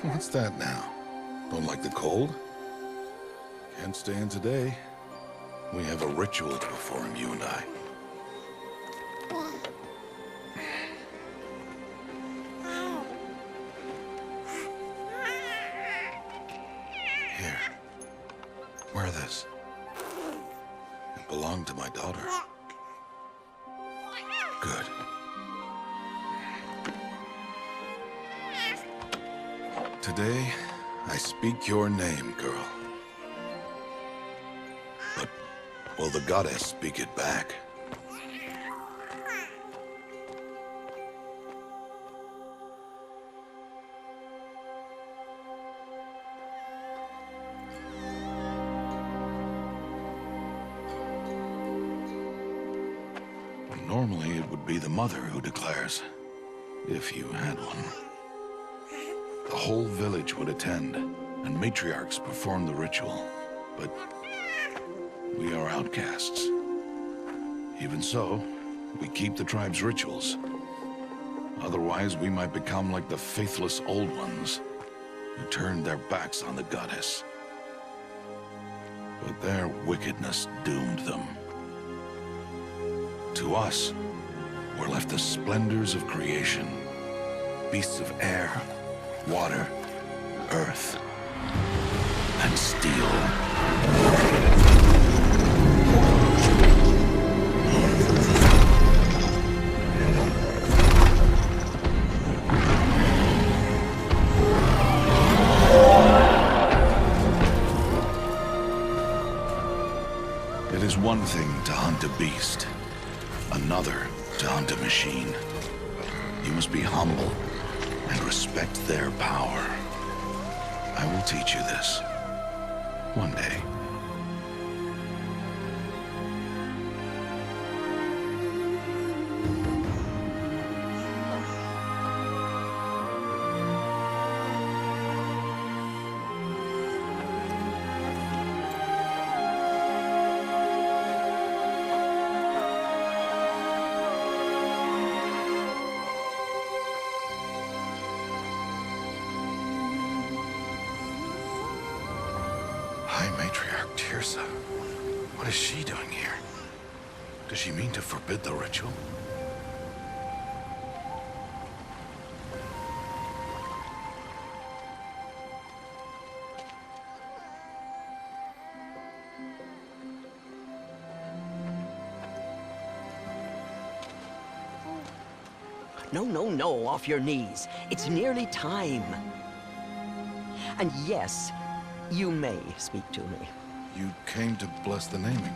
What's that now? Don't like the cold? Can't stay in today. We have a ritual to perform, you and I. Here. Wear this. It belonged to my daughter. Good. Today, I speak your name, girl. But will the goddess speak it back? Normally, it would be the mother who declares, if you had one. The whole village would attend, and matriarchs perform the ritual. But we are outcasts. Even so, we keep the tribe's rituals. Otherwise, we might become like the faithless old ones, who turned their backs on the goddess. But their wickedness doomed them. To us, were left the splendors of creation, beasts of air, water, earth, and steel. It is one thing to hunt a beast, another to hunt a machine. You must be humble and respect their power. I will teach you this. One day. High Matriarch Tirsa. What is she doing here? Does she mean to forbid the ritual? No, off your knees. It's nearly time. And yes, you may speak to me. You came to bless the naming.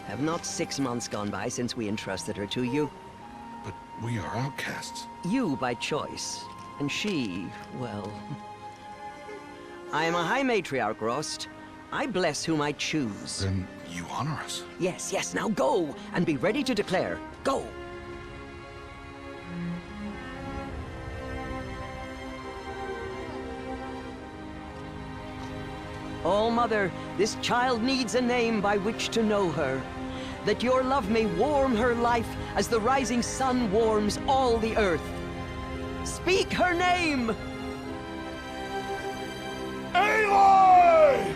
Have not 6 months gone by since we entrusted her to you? But we are outcasts. You by choice, and she, well... I am a High Matriarch, Rost. I bless whom I choose. Then you honor us. Yes, now go, and be ready to declare. Go! Oh, Mother, this child needs a name by which to know her. That your love may warm her life as the rising sun warms all the earth. Speak her name! Aloy!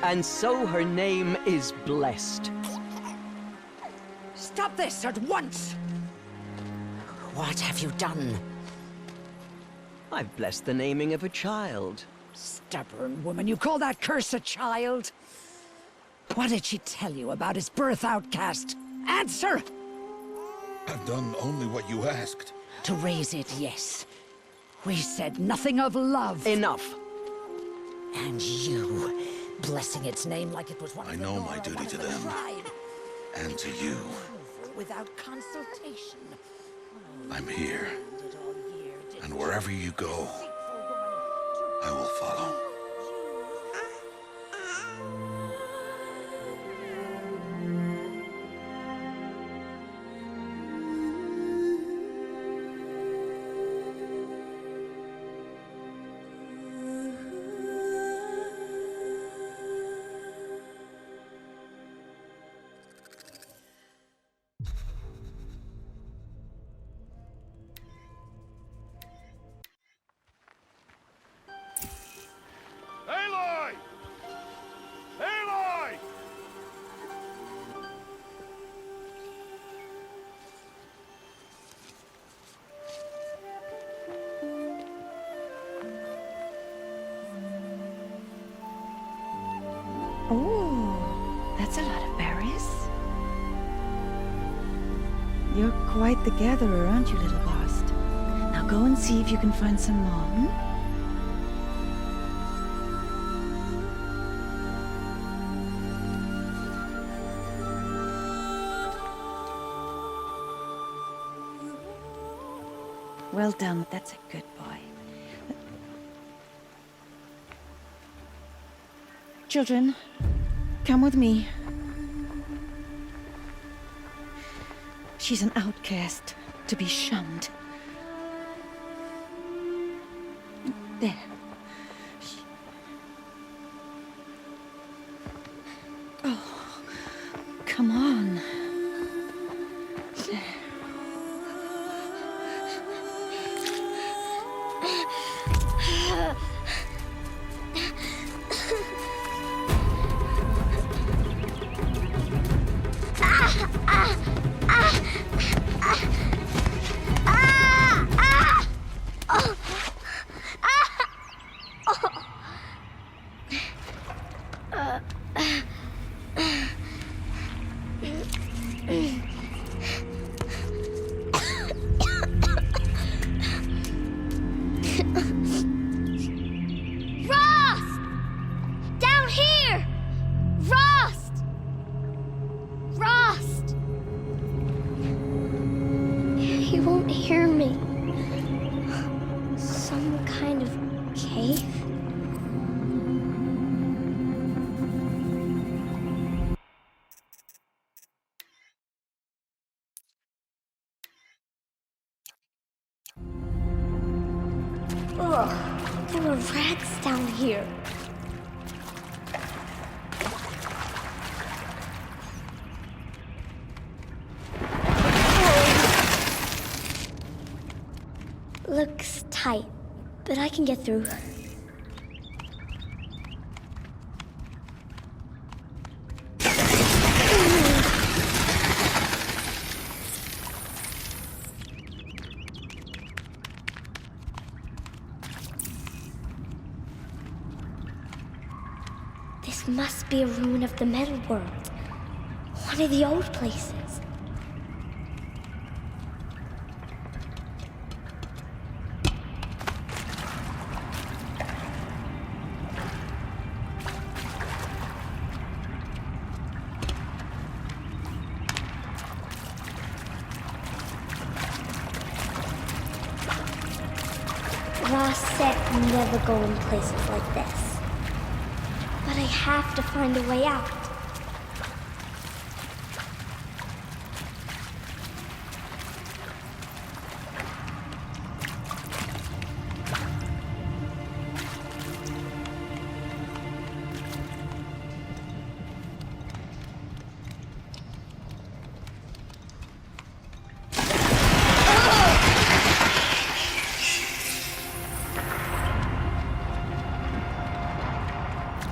And so her name is blessed. Stop this at once! What have you done? I've blessed the naming of a child. Stubborn woman, you call that curse a child? What did she tell you about his birth, outcast? Answer! I've done only what you asked. To raise it, yes. We said nothing of love. Enough. And you, blessing its name like it was one I of the know Nora, my duty one of to the them. tribe. And to you. Without consultation. I'm here. Did all year, did And wherever you go, I will follow. Oh, that's a lot of berries. You're quite the gatherer, aren't you, little Bast? Now go and see if you can find some more, hmm? Well done, that's a good boy. Children, come with me. She's an outcast, to be shunned. There. Oh, come on. There. He won't hear me. Some kind of cave? Ugh, there were rats down here. Looks tight, but I can get through. This must be a ruin of the metal world. One of the old places. Ross said never go in places like this. But I have to find a way out.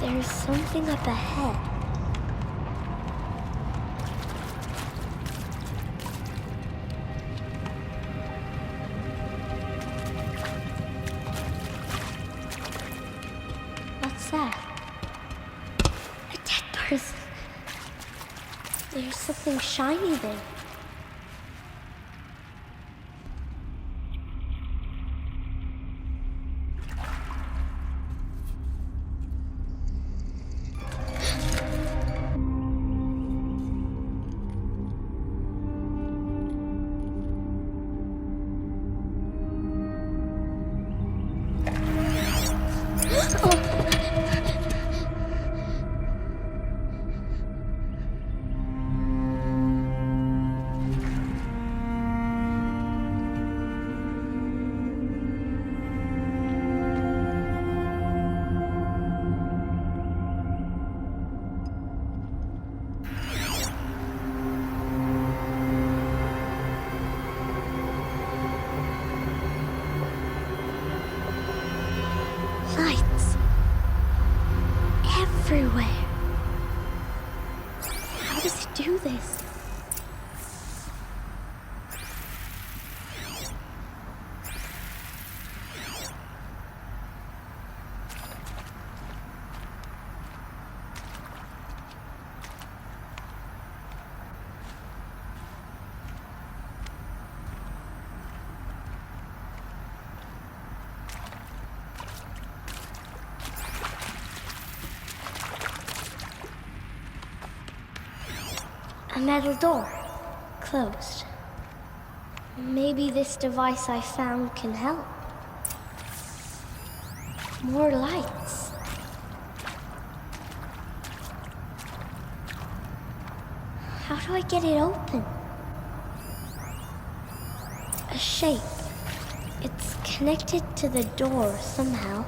There's something up ahead. What's that? A dead person. There's something shiny there. A metal door. Closed. Maybe this device I found can help. More lights. How do I get it open? A shape. It's connected to the door somehow.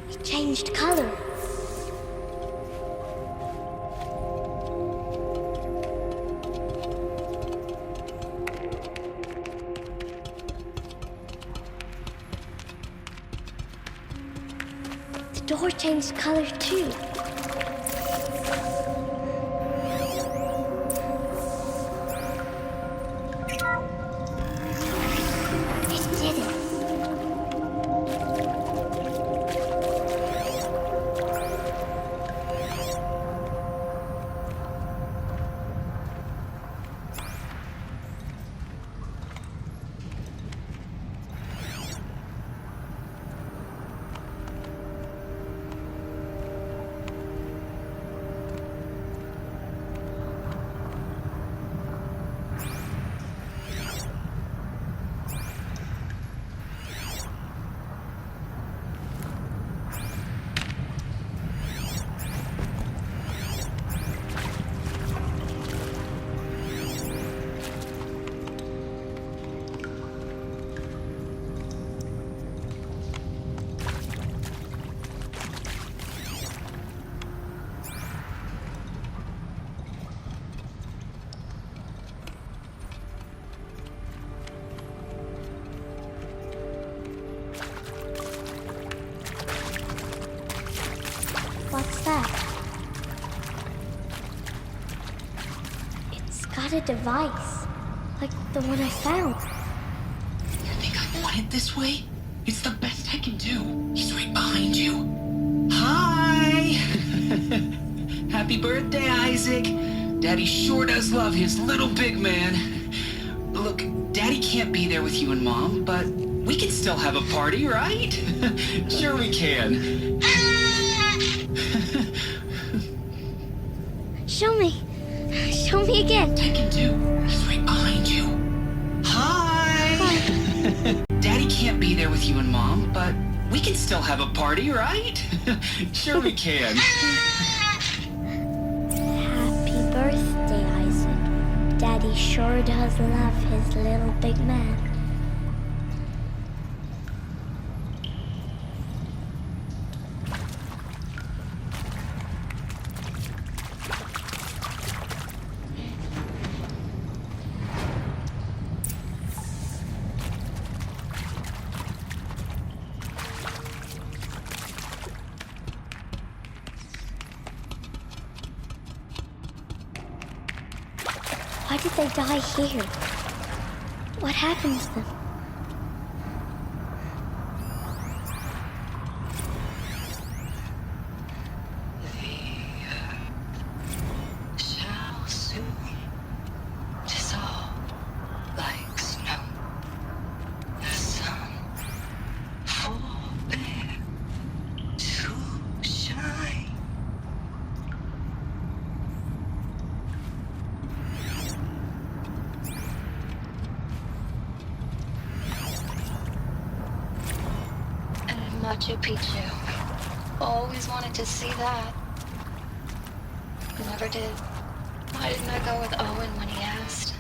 It changed color. The door changed color too. It did it. What's that? It's got a device, like the one I found. You think I want it this way? It's the best I can do. He's right behind you. Hi! Happy birthday, Isaac. Daddy sure does love his little big man. Look, Daddy can't be there with you and Mom, but we can still have a party, right? Sure we can. Show me. Show me again. Tekken 2. He's right behind you. Hi! Daddy can't be there with you and Mom, but we can still have a party, right? Sure we can. Happy birthday, Isaac. Daddy sure does love his little big man. Why did they die here? What happened to them? Shall soon dissolve like snow. The sun forbear to shine. Machu Picchu. Always wanted to see that. Never did. Why didn't I go with Owen when he asked?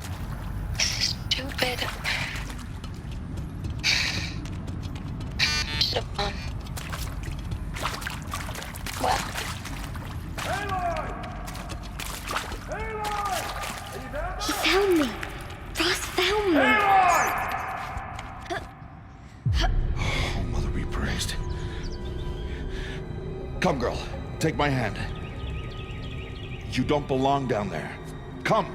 Stupid. Should have gone. found me. Ross found me. Oh, Mother be praised. Come, girl. Take my hand. You don't belong down there. Come.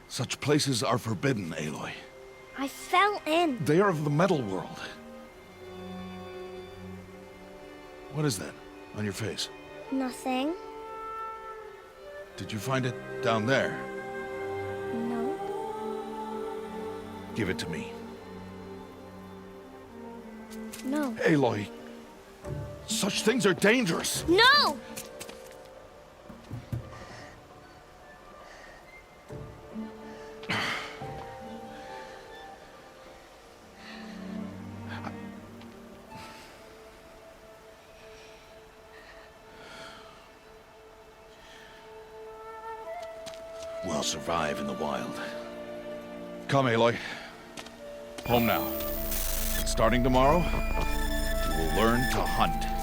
Such places are forbidden, Aloy. I fell in. They are of the metal world. What is that on your face? Nothing. Did you find it down there? No. Give it to me. No. Aloy, such things are dangerous. No! We'll survive in the wild. Come, Aloy. Home now. And starting tomorrow, you will learn to hunt.